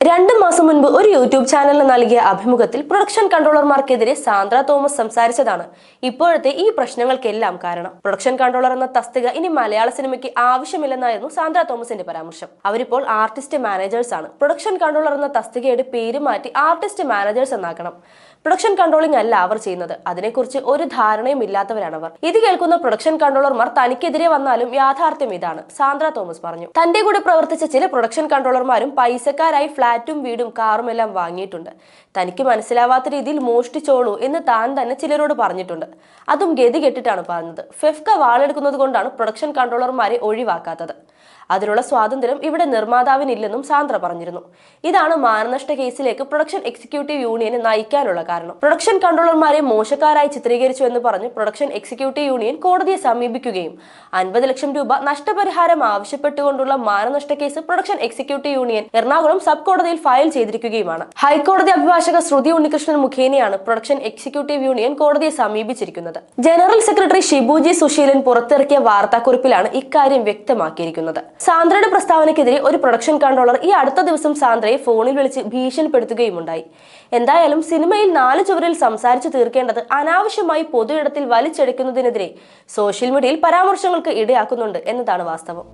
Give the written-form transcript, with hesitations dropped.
2 മാസം മുൻപ് ഒരു യൂട്യൂബ് ചാനലിന് നൽകിയ അഭിമുഖത്തിൽ പ്രൊഡക്ഷൻ കൺട്രോളർമാർക്കെതിരെ സാന്ദ്ര തോമസ് സംസാരിച്ചതാണ് ഇപ്പോഴത്തെ ഈ പ്രശ്നങ്ങൾക്കെല്ലാം കാരണം. പ്രൊഡക്ഷൻ കൺട്രോളർ എന്ന തസ്തിക ഇനി മലയാള സിനിമയ്ക്ക് ആവശ്യമില്ലെന്നായിരുന്നു സാന്ദ്ര തോമസിന്റെ പരാമർശം. അവരിപ്പോൾ ആർട്ടിസ്റ്റ് മാനേജേഴ്സ് ആണ്. പ്രൊഡക്ഷൻ കൺട്രോളർ എന്ന തസ്തികയുടെ പേര് മാറ്റി ആർട്ടിസ്റ്റ് മാനേജേഴ്സ് എന്നാക്കണം. പ്രൊഡക്ഷൻ കൺട്രോളിംഗ് അല്ല അവർ ചെയ്യുന്നത്. അതിനെക്കുറിച്ച് ഒരു ധാരണയും ഇല്ലാത്തവരാണവർ. ഇത് കേൾക്കുന്ന പ്രൊഡക്ഷൻ കൺട്രോളർമാർ തനിക്കെതിരെ വന്നാലും യാഥാർത്ഥ്യം ഇതാണ്. സാന്ദ്ര തോമസ് പറഞ്ഞു. തന്റെ കൂടെ പ്രവർത്തിച്ച ചില പ്രൊഡക്ഷൻ കൺട്രോളർമാരും പൈസക്കാരായി ഫ്ലാറ്റും വീടും കാറും എല്ലാം വാങ്ങിയിട്ടുണ്ട്. തനിക്ക് മനസ്സിലാവാത്ത രീതിയിൽ മോഷ്ടിച്ചോളൂ എന്ന് താൻ തന്നെ ചിലരോട് പറഞ്ഞിട്ടുണ്ട്. അതും ഗതി കെട്ടിട്ടാണ് പറഞ്ഞത്. ഫെഫ്ക വാളെടുക്കുന്നത് കൊണ്ടാണ് പ്രൊഡക്ഷൻ കൺട്രോളർമാരെ ഒഴിവാക്കാത്തത്. അതിനുള്ള സ്വാതന്ത്ര്യം ഇവിടെ നിർമ്മാതാവിനില്ലെന്നും സാന്ദ്ര പറഞ്ഞിരുന്നു. ഇതാണ് മാനനഷ്ട കേസിലേക്ക് പ്രൊഡക്ഷൻ എക്സിക്യൂട്ടീവ് യൂണിയനെ നയിക്കാനുള്ള കാരണം. പ്രൊഡക്ഷൻ കൺട്രോളർമാരെ മോശക്കാരായി ചിത്രീകരിച്ചു എന്ന് പറഞ്ഞ് പ്രൊഡക്ഷൻ എക്സിക്യൂട്ടീവ് യൂണിയൻ കോടതിയെ സമീപിക്കുകയും 50 ലക്ഷം രൂപ നഷ്ടപരിഹാരം ആവശ്യപ്പെട്ടുകൊണ്ടുള്ള മാനനഷ്ട case production executive union Ernakulam sub കോടതിയിൽ ഫയൽ ചെയ്തിരിക്കുകയുമാണ്. ഹൈക്കോടതി അഭിഭാഷക ശ്രുതി ഉണ്ണികൃഷ്ണൻ മുഖേനയാണ് പ്രൊഡക്ഷൻ എക്സിക്യൂട്ടീവ് യൂണിയൻ കോടതിയെ സമീപിച്ചിരിക്കുന്നത്. ജനറൽ സെക്രട്ടറി ഷിബുജി സുശീലൻ പുറത്തിറക്കിയ വാർത്താക്കുറിപ്പിലാണ് ഇക്കാര്യം വ്യക്തമാക്കിയിരിക്കുന്നത്. സാന്ദ്രയുടെ പ്രസ്താവനയ്ക്കെതിരെ ഒരു പ്രൊഡക്ഷൻ കൺട്രോളർ ഈ അടുത്ത ദിവസം സാന്ദ്രയെ ഫോണിൽ വിളിച്ച് ഭീഷണിപ്പെടുത്തുകയുമുണ്ടായി. എന്തായാലും സിനിമയിൽ 4 ചുവരിൽ സംസാരിച്ചു തീർക്കേണ്ടത് അനാവശ്യമായി പൊതു ഇടത്തിൽ വലിച്ചെടുക്കുന്നതിനെതിരെ സോഷ്യൽ മീഡിയയിൽ പരാമർശങ്ങൾക്ക് ഇടയാക്കുന്നുണ്ട് എന്നതാണ് വാസ്തവം.